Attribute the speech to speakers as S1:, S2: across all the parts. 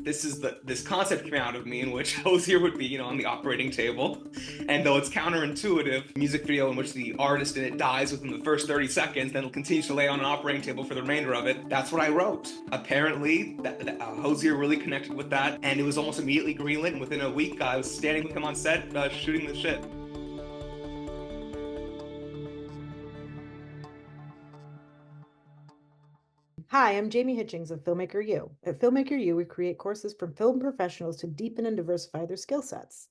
S1: This concept came out of me in which Hozier would be, on the operating table. And though it's counterintuitive, music video in which the artist in it dies within the first 30 seconds, then continues to lay on an operating table for the remainder of it. That's what I wrote. Apparently, Hozier really connected with that, and it was almost immediately greenlit. And within a week, I was standing with him on set, shooting the shit.
S2: Hi, I'm Jamie Hitchings of Filmmaker U. At Filmmaker U, we create courses for film professionals to deepen and diversify their skill sets.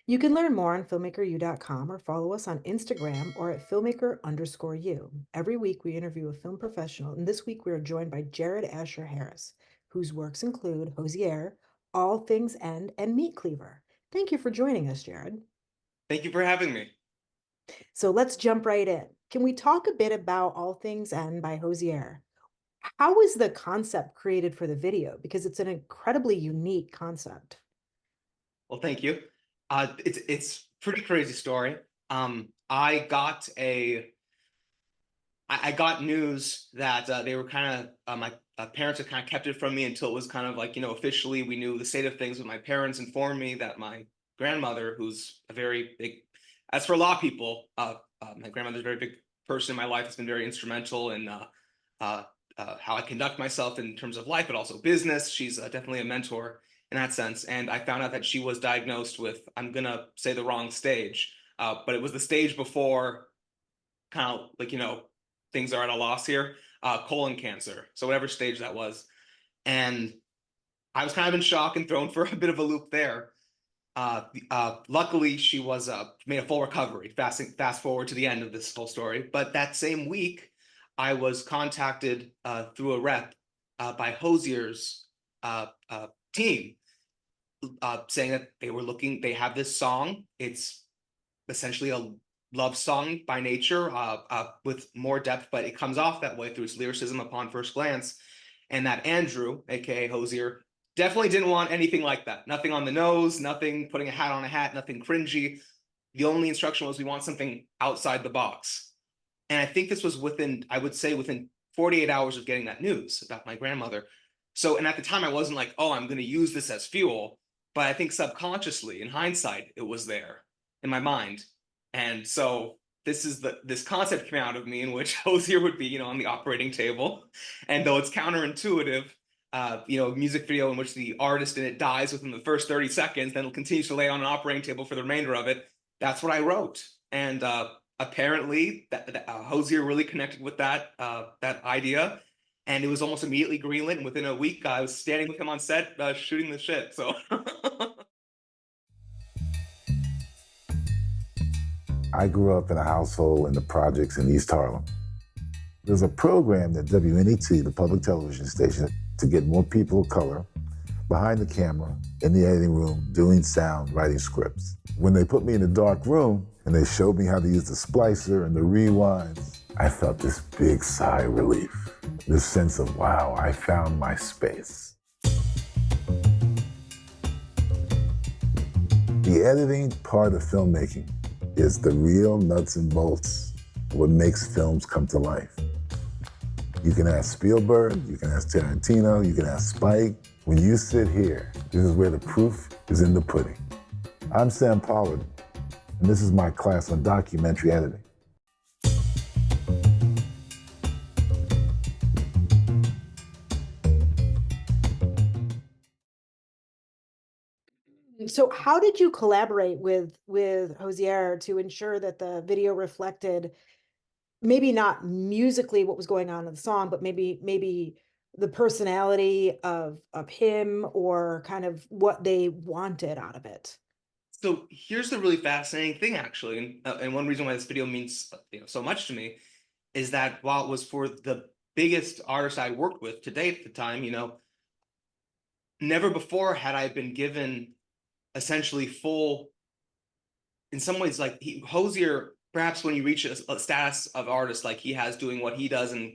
S2: You can learn more on filmmakeru.com or follow us on Instagram or at filmmaker_u. Every week, we interview a film professional, and this week we are joined by Jared Asher Harris, whose works include Hozier, All Things End, and Meet Cleaver. Thank you for joining us, Jared.
S1: Thank you for having me.
S2: So let's jump right in. Can we talk a bit about All Things End by Hozier? How was the concept created for the video? Because it's an incredibly unique concept.
S1: Well, thank you. It's pretty crazy story. I got I got news that they were kind of my parents had kind of kept it from me until it was kind of like, officially we knew the state of things. But my parents informed me that my grandmother, who's a very big, as for a lot of people, my grandmother's a very big person in my life. Has been very instrumental in how I conduct myself in terms of life, but also business. She's definitely a mentor in that sense. And I found out that she was diagnosed with, I'm gonna say the wrong stage, but it was the stage before kind of like, things are at a loss here, colon cancer. So whatever stage that was. And I was kind of in shock and thrown for a bit of a loop there. Luckily, she was made a full recovery. Fast forward to the end of this whole story. But that same week, I was contacted through a rep by Hozier's team, saying that they were looking. They have this song. It's essentially a love song by nature, with more depth, but it comes off that way through its lyricism upon first glance. And that Andrew, aka Hozier, definitely didn't want anything like that. Nothing on the nose, nothing putting a hat on a hat, nothing cringy. The only instruction was we want something outside the box. And I think this was within, I would say, within 48 hours of getting that news about my grandmother. So, and at the time, I wasn't like, oh, I'm going to use this as fuel. But I think subconsciously, in hindsight, it was there in my mind. And so this concept came out of me in which Hozier would be, on the operating table. And though it's counterintuitive, music video in which the artist in it dies within the first 30 seconds, then continues to lay on an operating table for the remainder of it. That's what I wrote. And apparently, Hozier really connected with that idea, and it was almost immediately greenlit. And within a week, I was standing with him on set, shooting the shit. So.
S3: I grew up in a household in the projects in East Harlem. There's a program at WNET, the public television station, to get more people of color behind the camera, in the editing room, doing sound, writing scripts. When they put me in a dark room and they showed me how to use the splicer and the rewinds, I felt this big sigh of relief, this sense of, wow, I found my space. The editing part of filmmaking is the real nuts and bolts of what makes films come to life. You can ask Spielberg, you can ask Tarantino, you can ask Spike. When you sit here, this is where the proof is in the pudding. I'm Sam Pollard, and this is my class on documentary editing.
S2: So how did you collaborate with Hozier to ensure that the video reflected maybe not musically what was going on in the song, but maybe the personality of him or kind of what they wanted out of it?
S1: So here's the really fascinating thing, actually, and one reason why this video means so much to me is that while it was for the biggest artist I worked with to date at the time, never before had I been given essentially full, in some ways, like Hozier, perhaps when you reach a status of artist like he has doing what he does, and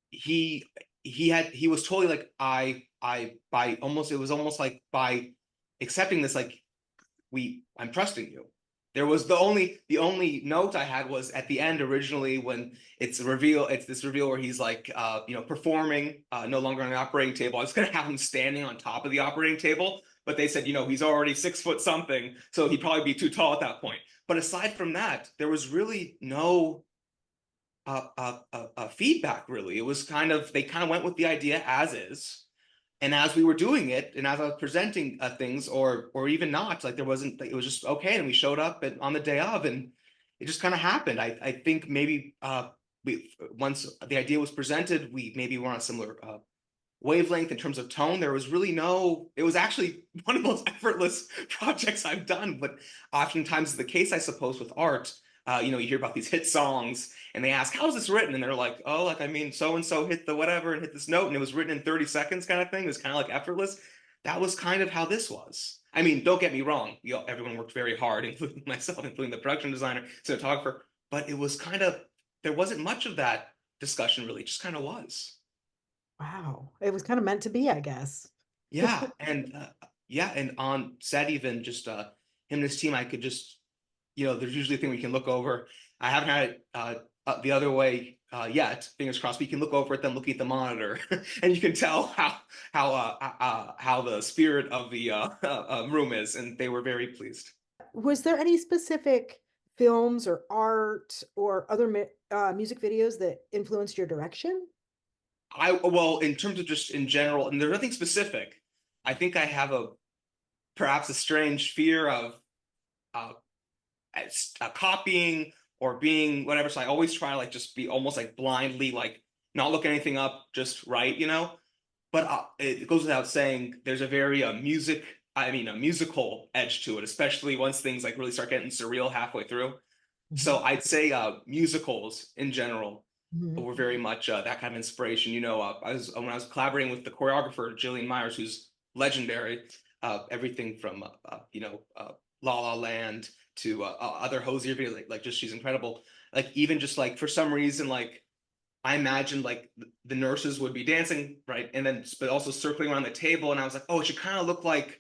S1: he he was totally like, I by almost, it was almost like by accepting this, like, I'm trusting you. There was the only note I had was at the end originally when it's this reveal where he's like performing no longer on the operating table. I was gonna have him standing on top of the operating table, but they said, he's already 6 foot something, so he'd probably be too tall at that point. But aside from that, there was really no feedback really. It was they kind of went with the idea as is. And as we were doing it, and as I was presenting things, or even not, like there wasn't, it was just okay. And we showed up on the day of, and it just kind of happened. I think maybe once the idea was presented, we maybe were on a similar wavelength in terms of tone. There was really it was actually one of the most effortless projects I've done. But oftentimes is the case, I suppose, with art. You hear about these hit songs and they ask, how's this written? And they're like, oh, like, I mean, so-and-so hit the whatever and hit this note and it was written in 30 seconds kind of thing. It was kind of like effortless. That was kind of how this was. I mean, don't get me wrong. Everyone worked very hard, including myself, including the production designer, cinematographer, but it was there wasn't much of that discussion really, it just kind of was.
S2: Wow. It was kind of meant to be, I guess.
S1: Yeah. And on set, even just him and his team, I could just, there's usually a thing we can look over. I haven't had it the other way yet, fingers crossed. We can look over at them looking at the monitor and you can tell how the spirit of the room is, and they were very pleased.
S2: Was there any specific films or art or other music videos that influenced your direction?
S1: Well, in terms of just in general, and there's nothing specific. I think I have perhaps a strange fear of uh, copying or being whatever. So I always try to like just be almost like blindly like not look anything up, just write. But it goes without saying, there's a very a musical edge to it, especially once things like really start getting surreal halfway through. So I'd say musicals in general
S2: Mhm.
S1: were very much that kind of inspiration. When I was collaborating with the choreographer Jillian Myers, who's legendary. Everything from La La Land to other Hozier videos, like just she's incredible. Like even just like for some reason, like I imagined like the nurses would be dancing, right, and then but also circling around the table, and I was like, oh, it should kind of look like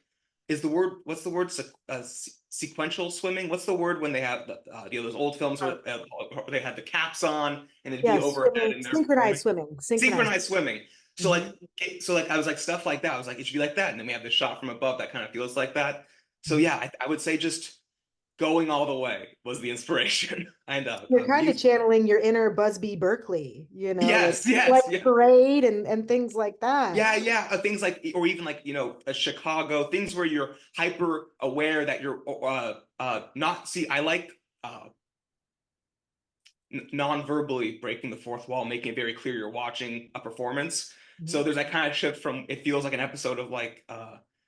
S1: what's the word sequential swimming? What's the word when they have those old films where they had the caps on and it'd be
S2: Yes,
S1: overhead and they're performing?
S2: synchronized swimming.
S1: Synchronized swimming. So
S2: Mhm.
S1: like I was like stuff like that. I was like, it should be like that. And then we have the shot from above that kind of feels like that. So
S2: Mhm.
S1: yeah, I would say just going all the way was the inspiration. And
S2: You're kind of
S1: music.
S2: channeling your inner Busby Berkeley, like
S1: Yes, yes,
S2: like
S1: yeah.
S2: parade and things like that.
S1: Yeah, yeah. Things like, or even like, a Chicago, things where you're hyper aware that you're not see, I like non-verbally breaking the fourth wall, making it very clear you're watching a performance.
S2: Mhm.
S1: So there's that kind of shift from it feels like an episode of like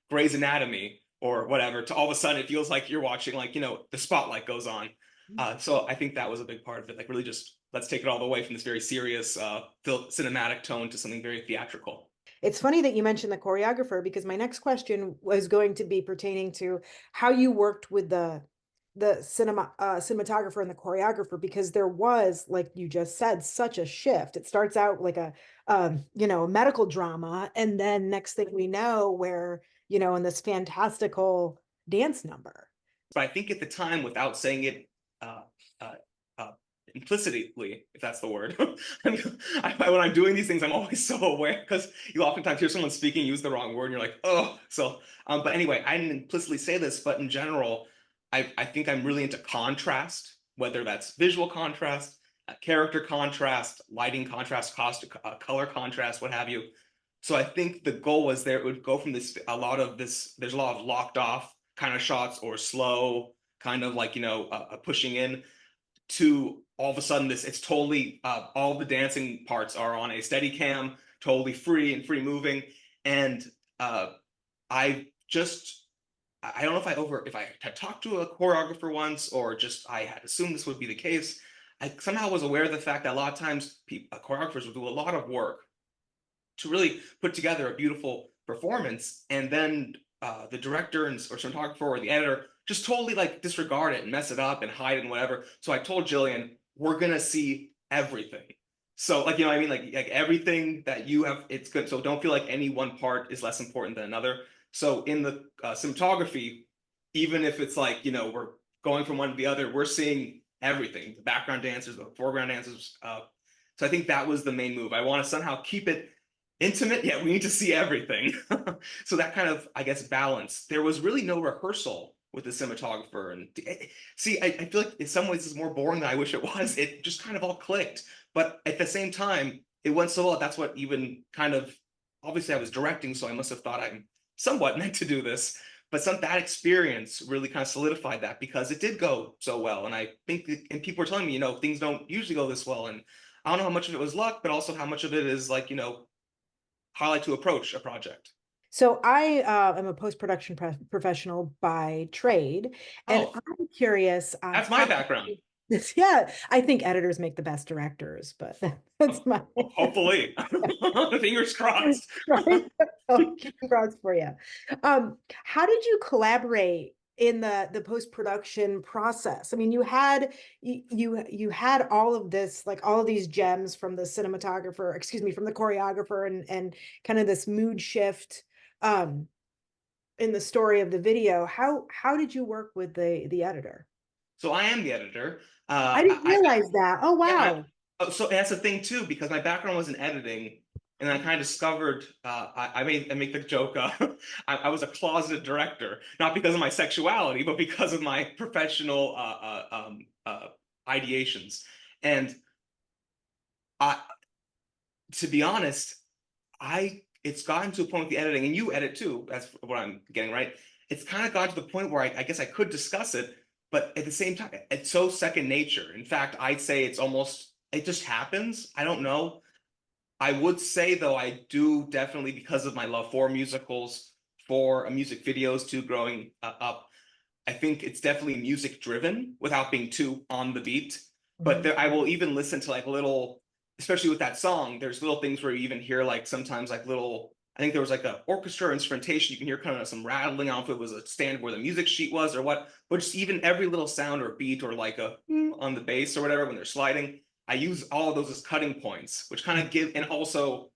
S1: Grey's Anatomy or whatever to all of a sudden it feels like you're watching like the spotlight goes on. So I think that was a big part of it. Like really just let's take it all the way from this very serious cinematic tone to something very theatrical.
S2: It's funny that you mentioned the choreographer because my next question was going to be pertaining to how you worked with the cinematographer and the choreographer, because there was, like you just said, such a shift. It starts out like a medical drama, and then next thing we know, we're in this fantastical dance number.
S1: But I think at the time, without saying it uh, uh, uh, implicitly, if that's the word, when I'm doing these things, I'm always so aware because you oftentimes hear someone speaking, use the wrong word, and you're like, oh. So, but anyway, I didn't implicitly say this, but in general, I think I'm really into contrast, whether that's visual contrast, character contrast, lighting contrast, color contrast, what have you. So I think the goal was there it would go from there's a lot of locked off kind of shots or slow kind of like pushing in to all of a sudden it's totally all the dancing parts are on a steady cam, totally free and free moving. And uh I just I don't know if I had talked to a choreographer once or just I had assumed this would be the case. I somehow was aware of the fact that a lot of times choreographers would do a lot of work to really put together a beautiful performance, and then the director or cinematographer or the editor just totally like disregard it and mess it up and hide it and whatever. So I told Jillian, we're gonna see everything. So like what I mean, like everything that you have, it's good. So don't feel like any one part is less important than another. So in the cinematography, even if it's like we're going from one to the other, we're seeing everything, the background dancers, the foreground dancers. So I think that was the main move. I want to somehow keep it intimate, yet we need to see everything. So that kind of, I guess, balance. There was really no rehearsal with the cinematographer. And see, I feel like in some ways it's more boring than I wish it was. It just kind of all clicked. But at the same time, it went so well. That's what even kind of, obviously I was directing, so I must have thought I'm somewhat meant to do this. But that experience really kind of solidified that, because it did go so well. And I think, and people were telling me, things don't usually go this well. And I don't know how much of it was luck, but also how much of it is like, how I like to approach a project.
S2: So I am a post-production professional by trade, and
S1: Oh,
S2: I'm curious
S1: that's my
S2: how
S1: background.
S2: yeah, I think editors make the best directors, but that's my
S1: Hopefully. Fingers crossed.
S2: right. So congrats for you. How did you collaborate in the post-production process? I mean, you had all of this, like all of these gems from the cinematographer, excuse me, from the choreographer, and kind of this mood shift in the story of the video. How did you work with the editor?
S1: So I am the editor.
S2: I didn't realize that. Oh,
S1: Yeah.
S2: wow.
S1: So that's the thing too, because my background was in editing, and I kind of discovered I make the joke I was a closeted director, not because of my sexuality, but because of my professional ideations. And I, to be honest, it's gotten to a point with the editing, and you edit too. That's what I'm getting right. It's kind of gotten to the point where I guess I could discuss it, but at the same time, it's so second nature. In fact, I'd say it just happens. I don't know. I would say though, I do definitely, because of my love for musicals, for music videos too, growing up. I think it's definitely music driven without being too on the beat. But
S2: Mhm.
S1: I will even listen to like little, especially with that song, there's little things where you even hear like sometimes like little, I think there was like a orchestra instrumentation. You can hear kind of some rattling. I don't know if it was a stand where the music sheet was or what, but just even every little sound or beat or like a on the bass or whatever when they're sliding. I use all of those as cutting points, which kind of give, and also,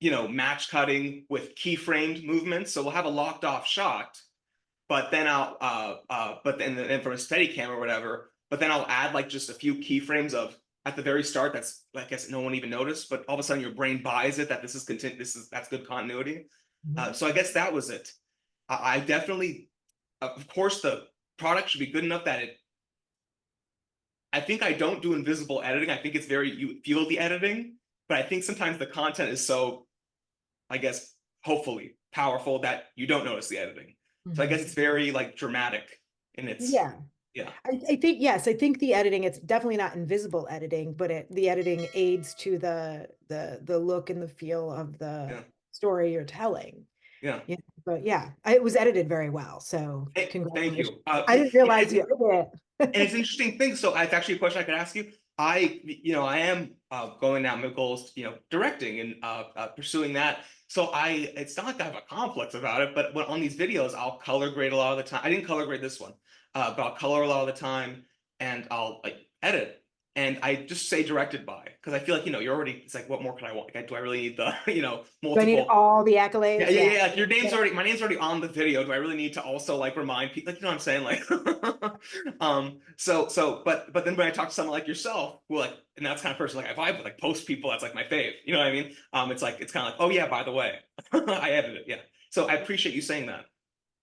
S1: match cutting with keyframed movements. So we'll have a locked off shot, but then but then from a steady cam or whatever, but then I'll add like just a few keyframes of at the very start. That's, I guess, no one even noticed, but all of a sudden your brain buys it that this is content. That's good continuity.
S2: Mhm.
S1: So I guess that was it. I definitely, of course, the product should be good enough that I think I don't do invisible editing. I think it's you feel the editing, but I think sometimes the content is so, I guess, hopefully powerful that you don't notice the editing. So I guess
S2: Mhm.
S1: it's very like dramatic in its,
S2: Yeah.
S1: yeah,
S2: I think, yes, I think the editing, it's definitely not invisible editing, but the editing aids to the look and the feel of the
S1: yeah,
S2: story you're telling.
S1: yeah.
S2: Yeah, but yeah, it was edited very well. So
S1: Thank
S2: congratulations.
S1: you.
S2: I didn't realize you edited
S1: And it's
S2: it.
S1: an interesting thing. So it's actually a question I could ask you. I am going down my goals, directing and pursuing that. So it's not like I have a complex about it, but when on these videos, I'll color grade a lot of the time. I didn't color grade this one, but I'll color a lot of the time, and I'll like edit. And I just say directed by, because I feel like, you're already, it's like, what more could I want? Like, do I really need the,
S2: Do I need
S1: multiple.
S2: all the
S1: Yeah,
S2: accolades?
S1: yeah,
S2: Yeah.
S1: yeah. Like
S2: Yeah.
S1: my name's already on the video. Do I really need to also like remind people? Like, you know what I'm saying? Like, but then when I talk to someone like yourself, who like, and that's kind of person like I vibe with, like post people, that's like my fave. You know what I mean? It's kind of like, oh yeah, by the way, I edited it. Yeah. So I appreciate you saying that.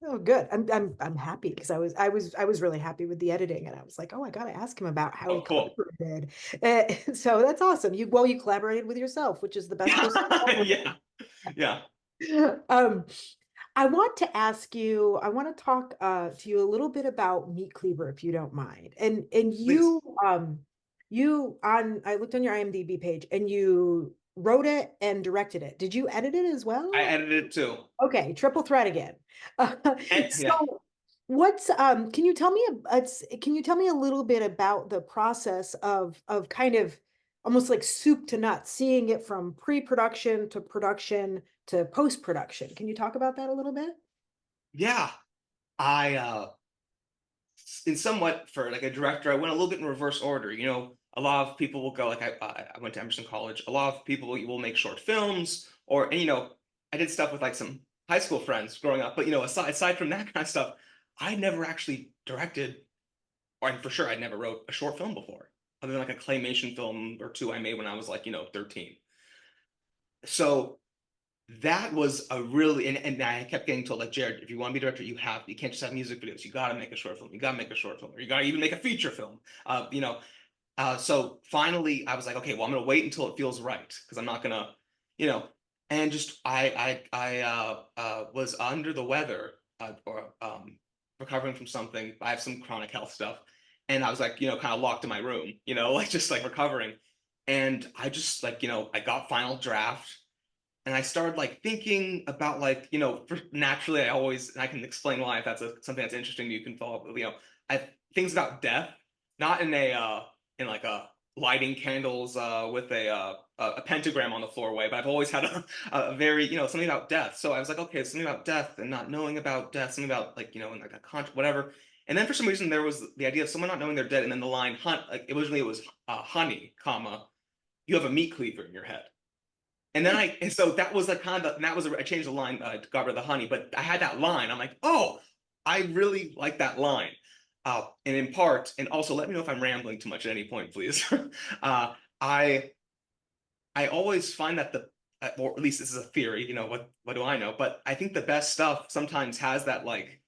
S2: Oh, good. I'm happy because I was really happy with the editing, and I was like, oh, I gotta ask him about how he
S1: Oh, cool.
S2: collaborated. So that's awesome. You collaborated with yourself, which is the best person to
S1: Yeah, yeah.
S2: collaborate. I want to ask you, I want to talk to you a little bit about Meet Cleaver, if you don't mind. And
S1: Please.
S2: I looked on your IMDb page, and you wrote it and directed it. Did you edit it as
S1: I
S2: well?
S1: edited it too.
S2: Okay, triple threat again.
S1: Yeah.
S2: So what's can you tell me a little bit about the process of kind of almost like soup to nuts, seeing it from pre-production to production to post-production? Can you talk about that a little bit?
S1: Yeah. I in somewhat, for like a director, I went a little bit in reverse order. A lot of people will go like I went to Emerson College. A lot of people will make short films, and I did stuff with like some high school friends growing up. But aside from that kind of stuff, I never actually directed, or for sure I never wrote a short film before, other than like a claymation film or two I made when I was like, 13. So that was a really, and I kept getting told, like, Jared, if you want to be a director, you can't just have music videos. You got to make a short film. You got to make a short film, or you got to even make a feature film. So finally I was like, okay, well, I'm going to wait until it feels right, because I'm not going to, you know, and just, I was under the weather, or recovering from something. I have some chronic health stuff. And I was like, kind of locked in my room, like just like recovering. And I just like, I got final draft, and I started like thinking about like, naturally I can explain why if that's something that's interesting you can follow up with, I things about death, not in in like a lighting candles with a pentagram on the floor way, but I've always had a very, something about death. So I was like, okay, something about death and not knowing about death, something about like, and like whatever. And then for some reason there was the idea of someone not knowing they're dead, and then the line hunt, like originally it was honey, comma, you have a meat cleaver in your head. And then and so that was like kind of, and that was, I changed the line, got rid of the honey, but I had that line. I'm like, oh, I really like that line. And in part, and also let me know if I'm rambling too much at any point, please. uh, I, I always find that or at least this is a theory, what do I know? But I think the best stuff sometimes has that like,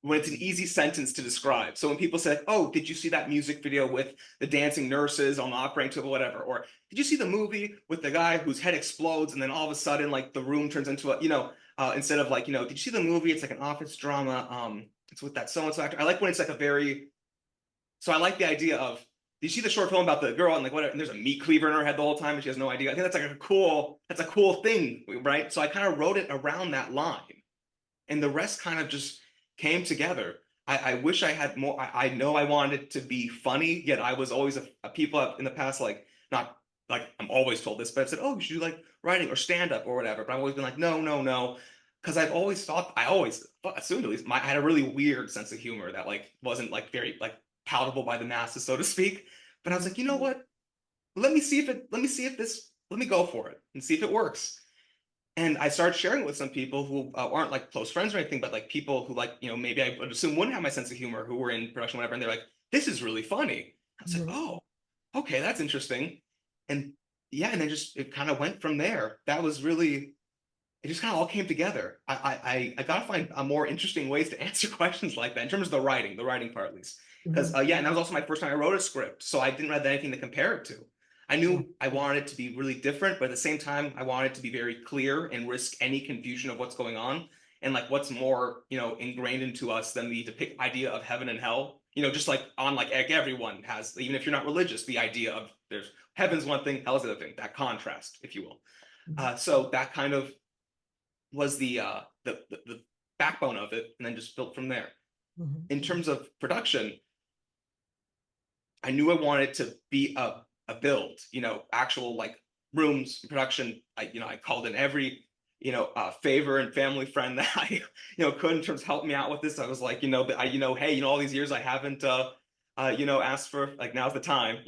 S1: when it's an easy sentence to describe. So when people say, oh, did you see that music video with the dancing nurses on the operating table, whatever? Or did you see the movie with the guy whose head explodes and then all of a sudden like the room turns into a, instead of like, did you see the movie? It's like an office drama. It's with that so-and-so actor. I like when it's like a very, so I like the idea of, did you see the short film about the girl and like whatever, and there's a meat cleaver in her head the whole time and she has no idea. I think that's like that's a cool thing, right? So I kind of wrote it around that line, and the rest kind of just came together. I wish I had more. I know I wanted it to be funny, yet I was always a people in the past, like, not like I'm always told this, but I've said, oh, you should do like writing or stand up or whatever. But I've always been like, no, no, no. Because I've always thought, I always assumed at least, I had a really weird sense of humor that like wasn't like very like palatable by the masses, so to speak. But I was like, you know what? Let me go for it and see if it works. And I started sharing it with some people who aren't like close friends or anything, but like people who like, maybe I would assume wouldn't have my sense of humor, who were in production, whatever. And they're like, this is really funny. I was like,
S2: Mhm.
S1: oh, okay, that's interesting. And yeah, and then just it kind of went from there. That was really, it just kind of all came together. I gotta find more interesting ways to answer questions like that in terms of the writing part at least. Because
S2: Mhm.
S1: yeah, and that was also my first time I wrote a script, so I didn't have anything to compare it to. I
S2: Yeah.
S1: knew I wanted it to be really different, but at the same time, I wanted it to be very clear and risk any confusion of what's going on, and like what's more, ingrained into us than the idea of heaven and hell. Just like on like everyone has, even if you're not religious, the idea of there's heaven's one thing, hell's the other thing. That contrast, if you will.
S2: Mhm.
S1: So that kind of was the backbone of it, and then just built from there.
S2: Mhm.
S1: In terms of production, I knew I wanted to be a build, actual like rooms, production. I called in every, favor and family friend that I, could in terms of help me out with this. I was like, hey, all these years I haven't, asked for, like, now's the time,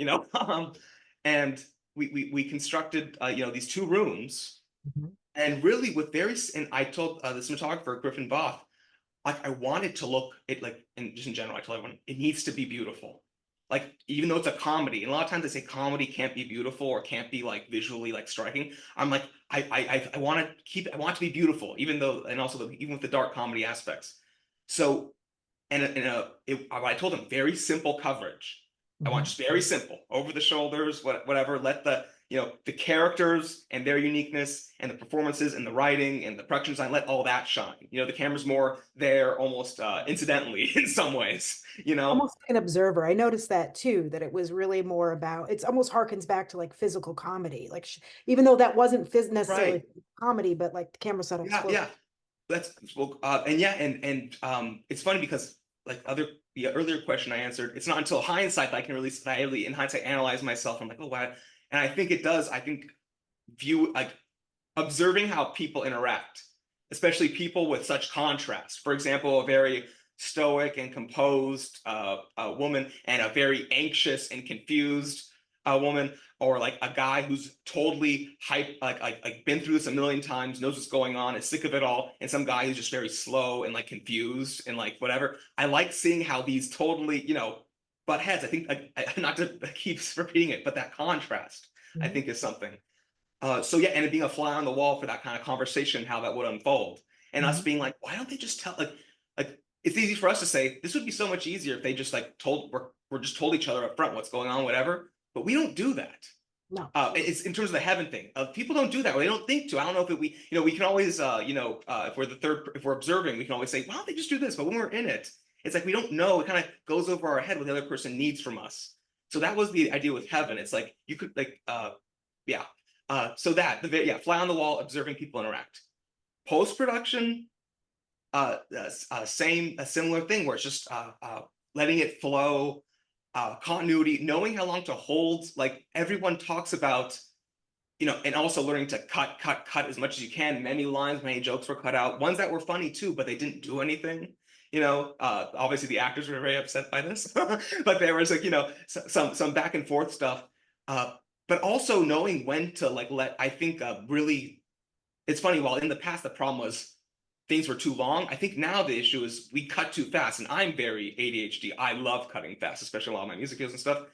S1: and we constructed, these two rooms,
S2: Mhm.
S1: and really with and I told the cinematographer, Griffin Both, like I want it to look it like, and just in general, I told everyone it needs to be beautiful. Like, even though it's a comedy, and a lot of times they say comedy can't be beautiful or can't be like visually like striking. I'm like, I want to I want it to be beautiful, even though, and also even with the dark comedy aspects. So, I told them very simple coverage. I want
S2: Mhm.
S1: just very simple, over the shoulders, whatever. Let the characters and their uniqueness and the performances and the writing and the production design, let all that shine. The camera's more there almost incidentally in some ways.
S2: Almost like an observer. I noticed that too, that it was really more about, it's almost harkens back to like physical comedy. Like even though that wasn't necessarily
S1: Right.
S2: comedy, but like the camera setups
S1: Yeah,
S2: were.
S1: yeah. That's well, and yeah, and it's funny because like the earlier question I answered, it's not until hindsight that I can really, in hindsight, analyze myself. I'm like, oh wow, and I think it does. I think view like observing how people interact, especially people with such contrast. For example, a very stoic and composed woman and a very anxious and confused woman, or like a guy who's totally hype, like been through this a million times, knows what's going on, is sick of it all, and some guy who's just very slow and like confused and like whatever. I like seeing how these totally, butt heads. I think not to keep repeating it, but that contrast I think is something. So yeah, and it being a fly on the wall for that kind of conversation, how that would unfold, and us being like, why don't they just tell like it's easy for us to say this would be so much easier if they just like we're just told each other up front what's going on, whatever. But we don't do that.
S2: No.
S1: It's in terms of the heaven thing. People don't do that. Or they don't think to. I don't know if we can always, if we're if we're observing, we can always say, why don't they just do this? But when we're in it, it's like we don't know. It kind of goes over our head what the other person needs from us. So that was the idea with heaven. It's like you could yeah. So that fly on the wall, observing people interact. Post production, a similar thing where it's just letting it flow. Continuity, knowing how long to hold, like everyone talks about, and also learning to cut as much as you can. Many lines, many jokes were cut out, ones that were funny too, but they didn't do anything. Obviously the actors were very upset by this, but there was like, some back and forth stuff. But also knowing when to like I think really, it's funny, while in the past the problem was things were too long. I think now the issue is we cut too fast, and I'm very ADHD. I love cutting fast, especially a lot of my music videos and stuff.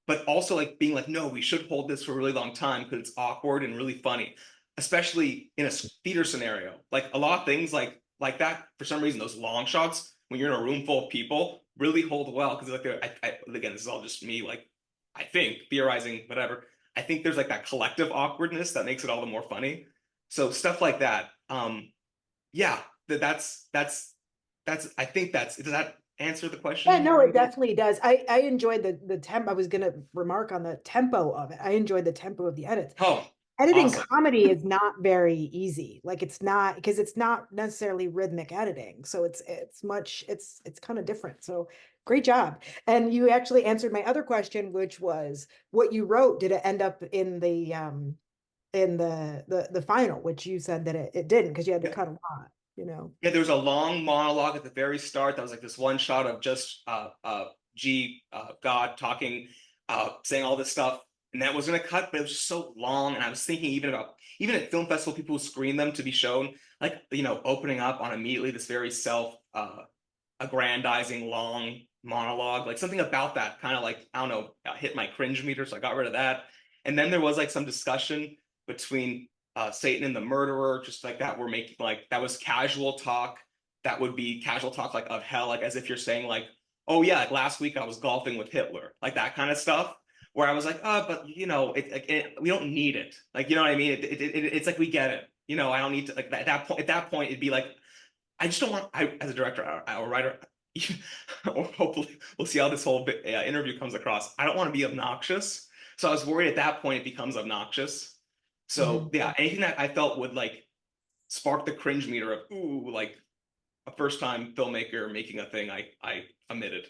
S1: But also like being like, no, we should hold this for a really long time because it's awkward and really funny, especially in a theater scenario. Like a lot of things like that, for some reason, those long shots when you're in a room full of people really hold well because like again, this is all just me, like I think theorizing, whatever. I think there's like that collective awkwardness that makes it all the more funny. So stuff like that. Yeah, that's I think does that answer the question?
S2: Yeah, no, it definitely does. I enjoyed the tempo. I was gonna remark on the tempo of it. I enjoyed the tempo of the edits.
S1: Oh,
S2: Editing
S1: awesome.
S2: comedy is not very easy. Like it's not, because it's not necessarily rhythmic editing. So it's kind of different. So great job. And you actually answered my other question, which was what you wrote. Did it end up in the final, which you said that it didn't because you had to cut a lot,
S1: Yeah, there was a long monologue at the very start that was like this one shot of just God talking, saying all this stuff, and that was gonna cut, but it was just so long. And I was thinking even at film festival, people who screen them to be shown, like opening up on immediately this very aggrandizing long monologue, like something about that kind of like, I don't know, hit my cringe meter, so I got rid of that. And then there was like some discussion between Satan and the murderer, just like that. We're making like that was casual talk. That would be casual talk like of hell, like as if you're saying like, oh yeah, like last week I was golfing with Hitler, like that kind of stuff. Where I was like, oh, but we don't need it. Like, you know what I mean? It's like we get it. I don't need to like at that point it'd be like, I just don't want, as a director or writer, or hopefully we'll see how this whole interview comes across. I don't want to be obnoxious. So I was worried at that point it becomes obnoxious. So yeah, anything that I felt would like spark the cringe meter of, ooh, like a first time filmmaker making a thing, I omitted.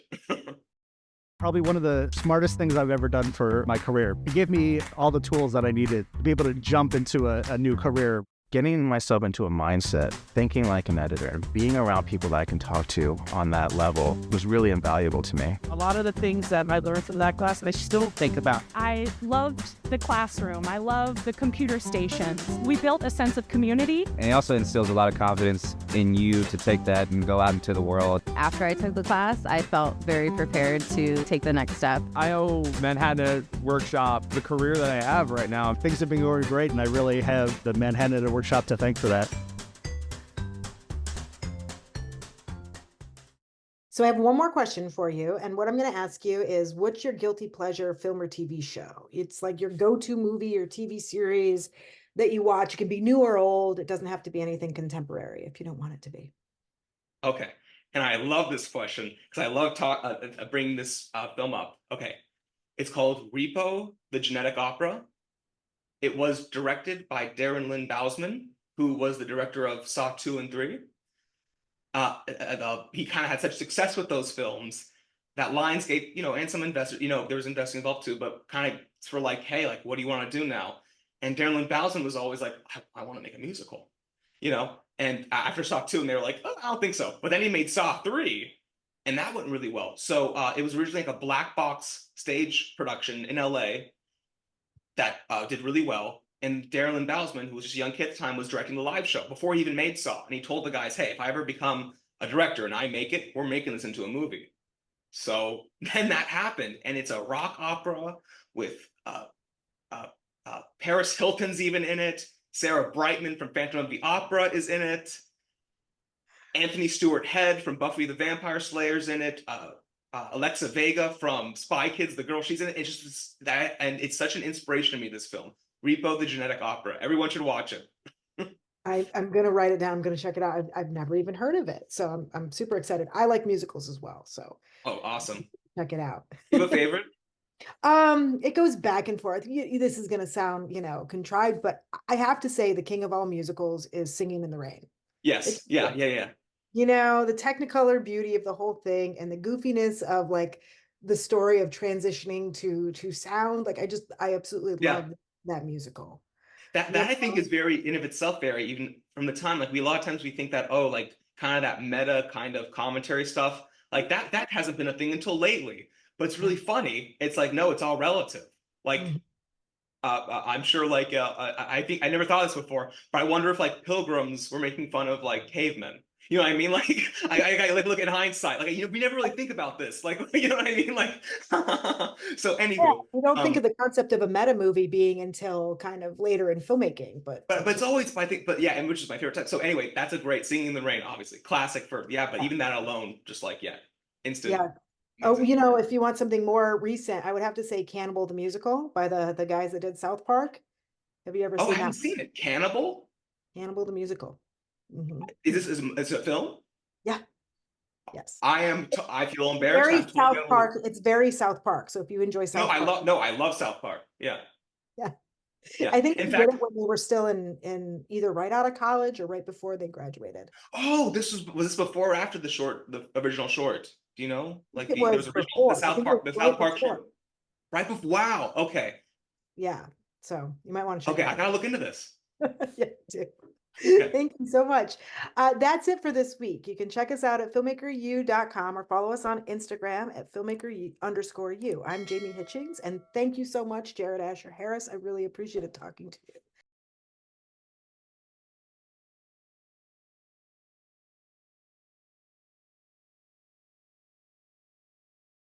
S4: Probably one of the smartest things I've ever done for my career. It gave me all the tools that I needed to be able to jump into a new career.
S5: Getting myself into a mindset, thinking like an editor, and being around people that I can talk to on that level was really invaluable to me.
S6: A lot of the things that I learned from that class, I still think about.
S7: I loved the classroom. I loved the computer stations. We built a sense of community.
S8: And it also instills a lot of confidence in you to take that and go out into the world.
S9: After I took the class, I felt very prepared to take the next step.
S4: I owe Manhattan Workshop the career that I have right now. Things have been going great, and I really have the Manhattan Workshop to thank for that.
S2: So I have one more question for you. And what I'm going to ask you is, what's your guilty pleasure film or TV show? It's like your go-to movie or TV series that you watch. It can be new or old. It doesn't have to be anything contemporary if you don't want it to be.
S1: Okay. And I love this question because I love bringing this film up. Okay. It's called Repo, the Genetic Opera. It was directed by Darren Lynn Bousman, who was the director of Saw 2 and 3. He kind of had such success with those films that Lionsgate, and some investors, there was investing involved too, but kind of for like, hey, like, what do you want to do now? And Darren Lynn Bousman was always like, I want to make a musical, and after Saw 2, and they were like, oh, I don't think so. But then he made Saw 3, and that went really well. So it was originally like a black box stage production in LA that did really well. And Darren Bousman, who was just a young kid at the time, was directing the live show before he even made Saw. And he told the guys, hey, if I ever become a director and I make it, we're making this into a movie. So then that happened. And it's a rock opera with Paris Hilton's even in it. Sarah Brightman from Phantom of the Opera is in it. Anthony Stewart Head from Buffy the Vampire Slayer's in it. Alexa Vega from Spy Kids, the girl, she's in it. It's just that, and it's such an inspiration to me, this film. Repo the Genetic Opera. Everyone should watch it.
S2: I'm going to write it down. I'm going to check it out. I've never even heard of it. So I'm super excited. I like musicals as well. So
S1: Oh, awesome.
S2: check it out.
S1: You have a favorite?
S2: It goes back and forth. This is going to sound, contrived, but I have to say the king of all musicals is Singing in the Rain.
S1: Yes. Yeah.
S2: The Technicolor beauty of the whole thing and the goofiness of like the story of transitioning to sound. Like I absolutely love that musical.
S1: That I think is very in of itself, very even from the time, like a lot of times we think that, like kind of that meta kind of commentary stuff, like that hasn't been a thing until lately. But it's really funny. It's like, no, it's all relative. Like, I'm sure, like, I think I never thought of this before, but I wonder if like pilgrims were making fun of like cavemen. You know what I mean? Like, I like look in hindsight, like, we never really think about this. Like, you know what I mean? Like, so anywho,
S2: we don't think of the concept of a meta movie being until kind of later in filmmaking, but
S1: it's always, I think, and which is my favorite type. So anyway, that's a great Singing in the Rain, obviously classic for, but even that alone, just like, instant.
S2: Yeah. Oh, if you want something more recent, I would have to say Cannibal the Musical by the guys that did South Park. Have you ever seen that?
S1: I haven't seen it. Cannibal
S2: the Musical.
S1: Is it a film?
S2: Yeah. Yes.
S1: I feel embarrassed.
S2: Very South Park. It's very South Park. So if you enjoy South Park.
S1: I love South Park. Yeah.
S2: I think they did it when they were still in either right out of college or right before they graduated.
S1: Oh, was this before or after the original short? Do you know? Like there was
S2: before.
S1: the South Park short. Right before. Wow. Okay.
S2: Yeah. So you might want to check it out.
S1: I gotta look into this.
S2: Yeah, do. Okay. Thank you so much. That's it for this week. You can check us out at filmmakeru.com or follow us on Instagram at filmmaker_u. I'm Jamie Hitchings, and thank you so much, Jared Asher Harris. I really appreciated talking to you.